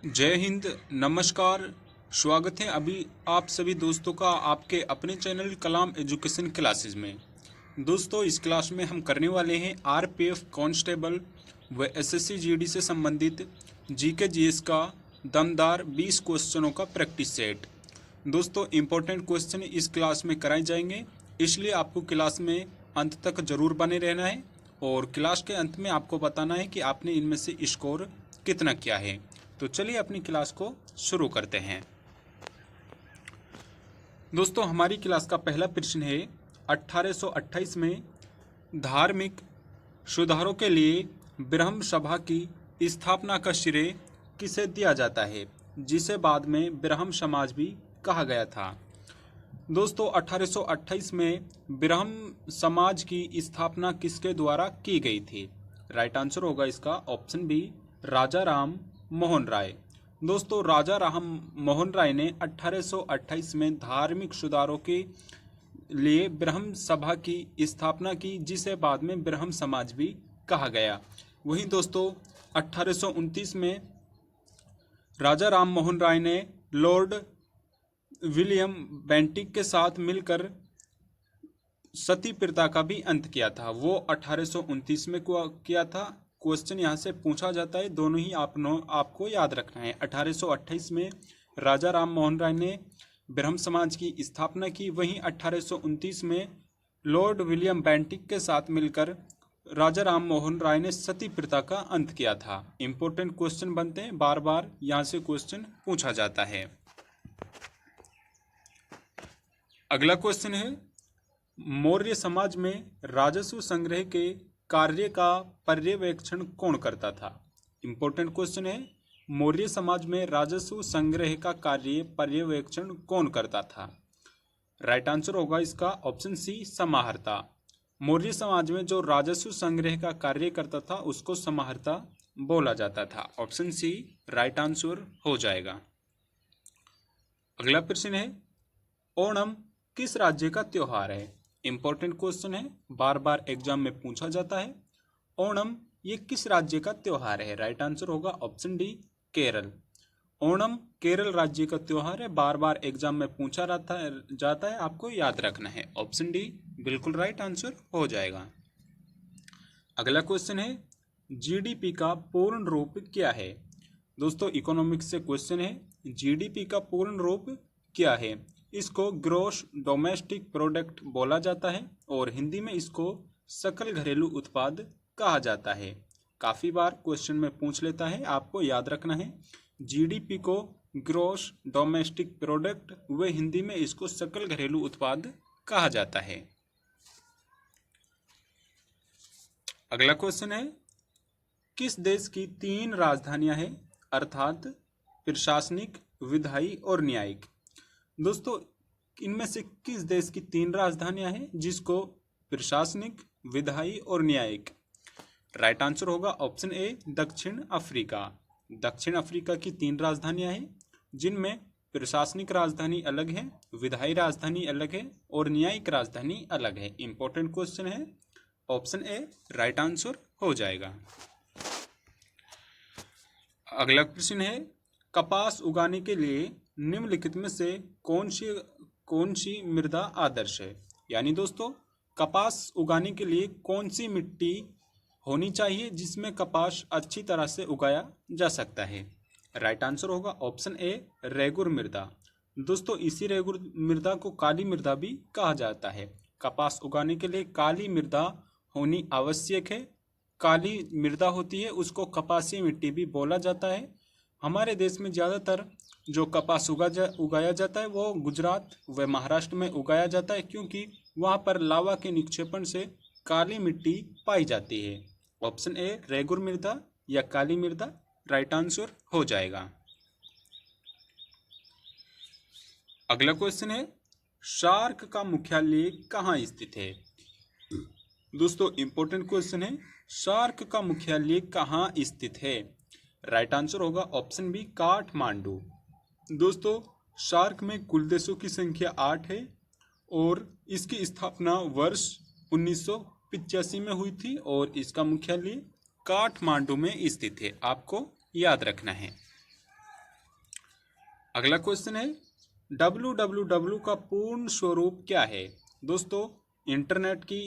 जय हिंद। नमस्कार। स्वागत है अभी आप सभी दोस्तों का आपके अपने चैनल कलाम एजुकेशन क्लासेस में। दोस्तों, इस क्लास में हम करने वाले हैं आरपीएफ कांस्टेबल व एसएससी जीडी से संबंधित जीके जीएस का दमदार 20 क्वेश्चनों का प्रैक्टिस सेट। दोस्तों, इम्पोर्टेंट क्वेश्चन इस क्लास में कराए जाएंगे, इसलिए आपको क्लास में अंत तक जरूर बने रहना है और क्लास के अंत में आपको बताना है कि आपने इनमें से स्कोर कितना किया है। तो चलिए अपनी क्लास को शुरू करते हैं। दोस्तों, हमारी क्लास का पहला प्रश्न है 1828 में धार्मिक सुधारों के लिए ब्रह्म सभा की स्थापना का श्रेय किसे दिया जाता है, जिसे बाद में ब्रह्म समाज भी कहा गया था। दोस्तों, 1828 में ब्रह्म समाज की स्थापना किसके द्वारा की गई थी? राइट आंसर होगा इसका ऑप्शन बी, राजा राम मोहन राय। दोस्तों, राजा राम मोहन राय ने 1828 में धार्मिक सुधारों के लिए ब्रह्म सभा की स्थापना की, जिसे बाद में ब्रह्म समाज भी कहा गया। वहीं दोस्तों, 1829 में राजा राम मोहन राय ने लॉर्ड विलियम बेंटिक के साथ मिलकर सती प्रथा का भी अंत किया था। वो 1829 में किया था। क्वेश्चन यहाँ से पूछा जाता है, दोनों ही आपको याद रखना है। 1828 में राजा राम मोहन राय ने ब्रह्म समाज की स्थापना की, वहीं 1829 में लॉर्ड विलियम बेंटिक के साथ मिलकर राजा राम मोहन राय ने सती प्रथा का अंत किया था। इंपॉर्टेंट क्वेश्चन बनते हैं, बार बार यहाँ से क्वेश्चन पूछा जाता है। अगला क्वेश्चन है, मौर्य समाज में राजस्व संग्रह के कार्य का पर्यवेक्षण कौन करता था? इंपॉर्टेंट क्वेश्चन है, मौर्य समाज में राजस्व संग्रह का कार्य पर्यवेक्षण कौन करता था? राइट आंसर होगा इसका ऑप्शन सी, समाहर्ता। मौर्य समाज में जो राजस्व संग्रह का कार्य करता था उसको समाहर्ता बोला जाता था। ऑप्शन सी राइट आंसर हो जाएगा। अगला प्रश्न है, ओणम किस राज्य का त्योहार है? इंपॉर्टेंट क्वेश्चन है, बार बार एग्जाम में पूछा जाता है। ओणम ये किस राज्य का त्योहार है? राइट आंसर होगा ऑप्शन डी, केरल। ओणम केरल राज्य का त्योहार है, बार बार एग्जाम में पूछा जाता है, आपको याद रखना है। ऑप्शन डी बिल्कुल राइट आंसर हो जाएगा। अगला क्वेश्चन है, जीडीपी का पूर्ण रूप क्या है? दोस्तों, इकोनॉमिक्स से क्वेश्चन है, जीडीपी का पूर्ण रूप क्या है? इसको ग्रॉस डोमेस्टिक प्रोडक्ट बोला जाता है और हिंदी में इसको सकल घरेलू उत्पाद कहा जाता है। काफ़ी बार क्वेश्चन में पूछ लेता है, आपको याद रखना है। जीडीपी को ग्रॉस डोमेस्टिक प्रोडक्ट व हिंदी में इसको सकल घरेलू उत्पाद कहा जाता है। अगला क्वेश्चन है, किस देश की 3 राजधानियां हैं, अर्थात प्रशासनिक, विधायी और न्यायिक? दोस्तों, इनमें से किस देश की 3 राजधानियां हैं जिसको प्रशासनिक, विधायी और न्यायिक? राइट आंसर होगा ऑप्शन ए, दक्षिण अफ्रीका। दक्षिण अफ्रीका की 3 राजधानियां हैं, जिनमें प्रशासनिक राजधानी अलग है, विधायी राजधानी अलग है और न्यायिक राजधानी अलग है। इंपॉर्टेंट क्वेश्चन है, ऑप्शन ए राइट आंसर हो जाएगा। अगला प्रश्न है, कपास उगाने के लिए निम्नलिखित में से कौन सी मृदा आदर्श है? यानी दोस्तों, कपास उगाने के लिए कौन सी मिट्टी होनी चाहिए जिसमें कपास अच्छी तरह से उगाया जा सकता है? राइट आंसर होगा ऑप्शन ए, रेगुर मृदा। दोस्तों, इसी रेगुर मृदा को काली मृदा भी कहा जाता है। कपास उगाने के लिए काली मृदा होनी आवश्यक है। काली मृदा होती है उसको कपासी मिट्टी भी बोला जाता है। हमारे देश में ज़्यादातर जो कपास उगाया जाता है वो गुजरात व महाराष्ट्र में उगाया जाता है, क्योंकि वहाँ पर लावा के निक्षेपण से काली मिट्टी पाई जाती है। ऑप्शन ए, रेगुर मृदा या काली मृदा राइट आंसर हो जाएगा। अगला क्वेश्चन है, सार्क का मुख्यालय कहाँ स्थित है? दोस्तों, इंपॉर्टेंट क्वेश्चन है, सार्क का मुख्यालय कहाँ स्थित है? राइट आंसर होगा ऑप्शन बी, काठमांडू। दोस्तों, सार्क में कुल देशों की संख्या 8 है और इसकी स्थापना वर्ष 1985 में हुई थी और इसका मुख्यालय काठमांडू में स्थित है, आपको याद रखना है। अगला क्वेश्चन है www का पूर्ण स्वरूप क्या है। दोस्तों इंटरनेट की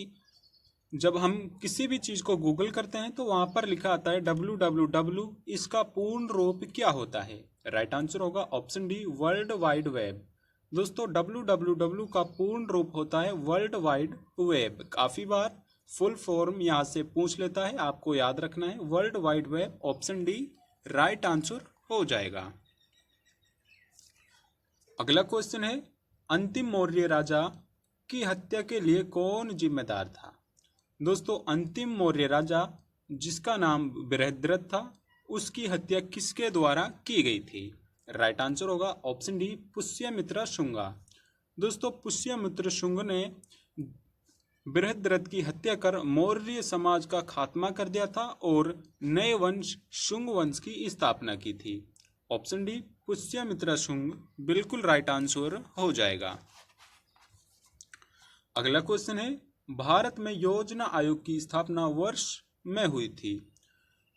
जब हम किसी भी चीज़ को गूगल करते हैं तो वहाँ पर लिखा आता है www, इसका पूर्ण रूप क्या होता है। राइट आंसर होगा option D, world wide web. दोस्तों www का पूर्ण रूप होता है वर्ल्ड वाइड वेब। काफ़ी बार फुल फॉर्म यहाँ से पूछ लेता है, आपको याद रखना है world wide web. Option D right answer हो जाएगा। अगला क्वेश्चन है अंतिम मौर्य राजा की हत्या के लिए कौन जिम्मेदार था। दोस्तों अंतिम मौर्य राजा जिसका नाम बृहद्रथ था, उसकी हत्या किसके द्वारा की गई थी। राइट आंसर होगा ऑप्शन डी, पुष्यमित्र शुंगा। दोस्तों पुष्यमित्र शुंग ने बृहद्रथ की हत्या कर मौर्य समाज का खात्मा कर दिया था और नए वंश शुंग वंश की स्थापना की थी। ऑप्शन डी पुष्यमित्र शुंग बिल्कुल राइट आंसर हो जाएगा। अगला क्वेश्चन है भारत में योजना आयोग की स्थापना वर्ष में हुई थी।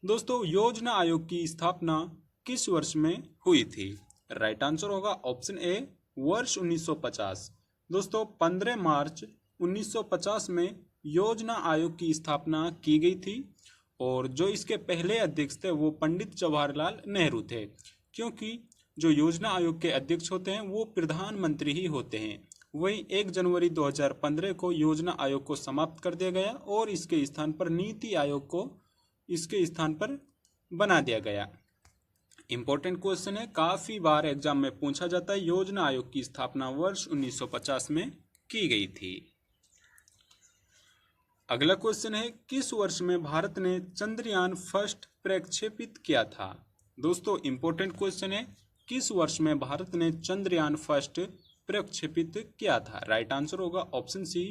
दोस्तों योजना आयोग की स्थापना किस वर्ष में हुई थी। राइट आंसर होगा ऑप्शन ए, वर्ष 1950। दोस्तों 15 मार्च 1950 में योजना आयोग की स्थापना की गई थी और जो इसके पहले अध्यक्ष थे वो पंडित जवाहरलाल नेहरू थे, क्योंकि जो योजना आयोग के अध्यक्ष होते हैं वो प्रधानमंत्री ही होते हैं। वही 1 जनवरी 2015 को योजना आयोग को समाप्त कर दिया गया और इसके स्थान पर नीति आयोग को इसके स्थान पर बना दिया गया। इंपॉर्टेंट क्वेश्चन है, काफी बार एग्जाम में पूछा जाता है। योजना आयोग की स्थापना वर्ष 1950 में की गई थी। अगला क्वेश्चन है किस वर्ष में भारत ने चंद्रयान फर्स्ट प्रक्षेपित किया था। दोस्तों इंपॉर्टेंट क्वेश्चन है, किस वर्ष में भारत ने चंद्रयान फर्स्ट प्रक्षेपित किया था। राइट आंसर होगा ऑप्शन सी,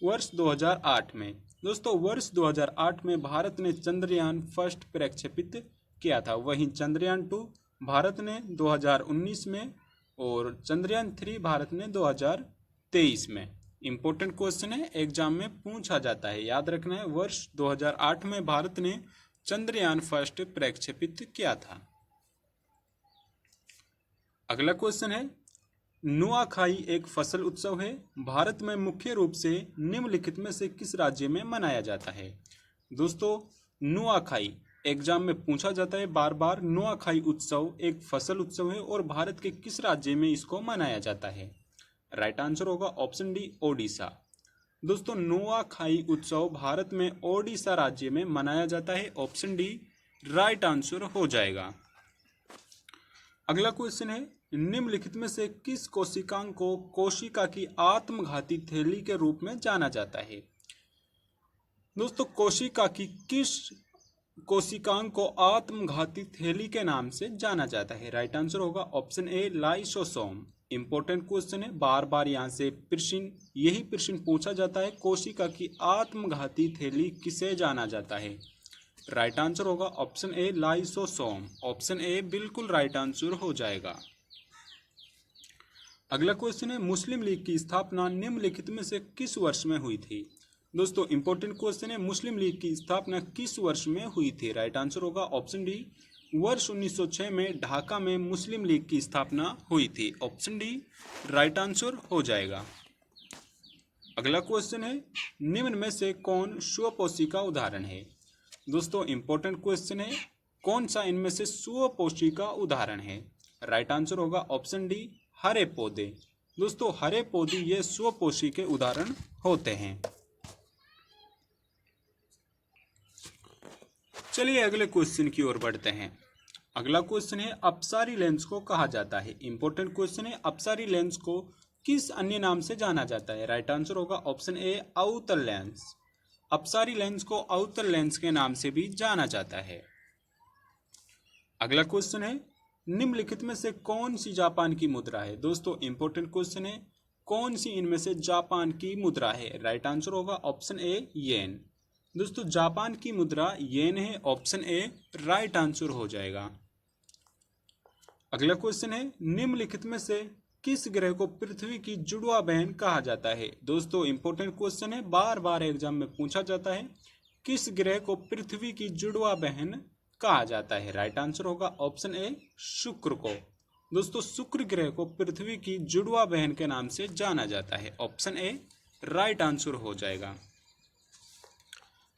वर्ष 2008 में। दोस्तों वर्ष 2008 में भारत ने चंद्रयान फर्स्ट प्रक्षेपित किया था। वहीं चंद्रयान 2 भारत ने 2019 में और चंद्रयान 3 भारत ने 2023 में। इंपॉर्टेंट क्वेश्चन है, एग्जाम में पूछा जाता है, याद रखना है। वर्ष 2008 में भारत ने चंद्रयान फर्स्ट प्रक्षेपित किया था। अगला क्वेश्चन है नुआखाई एक फसल उत्सव है, भारत में मुख्य रूप से निम्नलिखित में से किस राज्य में मनाया जाता है। दोस्तों नुआखाई एग्जाम में पूछा जाता है बार बार। नुआखाई उत्सव एक फसल उत्सव है और भारत के किस राज्य में इसको मनाया जाता है। राइट आंसर होगा ऑप्शन डी, ओडिशा। दोस्तों नुआखाई उत्सव भारत में ओडिशा राज्य में मनाया जाता है। ऑप्शन डी राइट आंसर हो जाएगा। अगला क्वेश्चन है निम्नलिखित में से किस कोशिकांग को कोशिका की आत्मघाती थैली के रूप में जाना जाता है। दोस्तों कोशिका की किस कोशिकांग को आत्मघाती थैली के नाम से जाना जाता है। राइट आंसर होगा option A, lysosome. Important question है, बार बार यहाँ से यही प्रश्न पूछा जाता है, कोशिका की आत्मघाती थैली किसे जाना जाता है। राइट आंसर होगा option A, lysosome. Option A बिल्कुल राइट आंसर हो जाएगा। अगला क्वेश्चन है मुस्लिम लीग की स्थापना निम्नलिखित में से किस वर्ष में हुई थी। दोस्तों इंपॉर्टेंट क्वेश्चन है, मुस्लिम लीग की स्थापना किस वर्ष में हुई थी। राइट आंसर होगा ऑप्शन डी, वर्ष 1906 में ढाका में मुस्लिम लीग की स्थापना हुई थी। ऑप्शन डी राइट आंसर हो जाएगा। अगला क्वेश्चन है निम्न में से कौन स्वपोषी का उदाहरण है। दोस्तों इंपॉर्टेंट क्वेश्चन है, कौन सा इनमें से स्वपोषी का उदाहरण है। राइट आंसर होगा ऑप्शन डी, हरे पौधे। दोस्तों हरे पौधे ये स्वपोषी के उदाहरण होते हैं। चलिए अगले क्वेश्चन की ओर बढ़ते हैं। अगला क्वेश्चन है अपसारी लेंस को कहा जाता है। इंपॉर्टेंट क्वेश्चन है, अपसारी लेंस को किस अन्य नाम से जाना जाता है। राइट आंसर होगा ऑप्शन ए, अवतल लेंस। अपसारी लेंस को अवतल लेंस के नाम से भी जाना जाता है। अगला क्वेश्चन है निम्नलिखित में से कौन सी जापान की मुद्रा है। दोस्तों इंपॉर्टेंट क्वेश्चन है, कौन सी इनमें से जापान की मुद्रा है। राइट आंसर होगा ऑप्शन ए, येन। दोस्तों जापान की मुद्रा येन है। ऑप्शन ए राइट आंसर हो जाएगा। अगला क्वेश्चन है निम्नलिखित में से किस ग्रह को पृथ्वी की जुड़वा बहन कहा जाता है। दोस्तों इंपॉर्टेंट क्वेश्चन है, बार बार एग्जाम में पूछा जाता है, किस ग्रह को पृथ्वी की जुड़वा बहन कहा जाता है। राइट आंसर होगा ऑप्शन ए, शुक्र को। दोस्तों शुक्र ग्रह को पृथ्वी की जुड़वा बहन के नाम से जाना जाता है। ऑप्शन ए राइट आंसर हो जाएगा।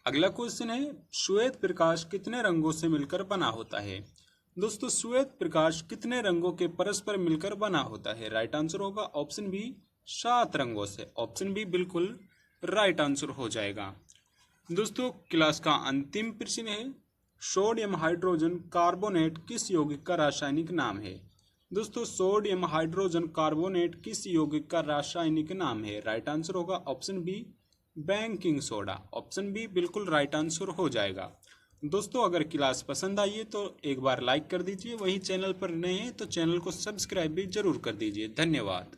अगला क्वेश्चन है श्वेत प्रकाश कितने रंगों से मिलकर बना होता है। दोस्तों श्वेत प्रकाश कितने रंगों के परस्पर मिलकर बना होता है। राइट आंसर होगा ऑप्शन बी 7 रंगों से। ऑप्शन बी बिल्कुल राइट आंसर हो जाएगा। दोस्तों क्लास का अंतिम प्रश्न है सोडियम हाइड्रोजन कार्बोनेट किस यौगिक का रासायनिक नाम है। दोस्तों सोडियम हाइड्रोजन कार्बोनेट किस यौगिक का रासायनिक नाम है। राइट आंसर होगा option B baking soda. Option B बिल्कुल राइट आंसर हो जाएगा। दोस्तों अगर क्लास पसंद आई है तो एक बार लाइक कर दीजिए, वहीं चैनल पर नए हैं तो चैनल को सब्सक्राइब भी जरूर कर दीजिए। धन्यवाद।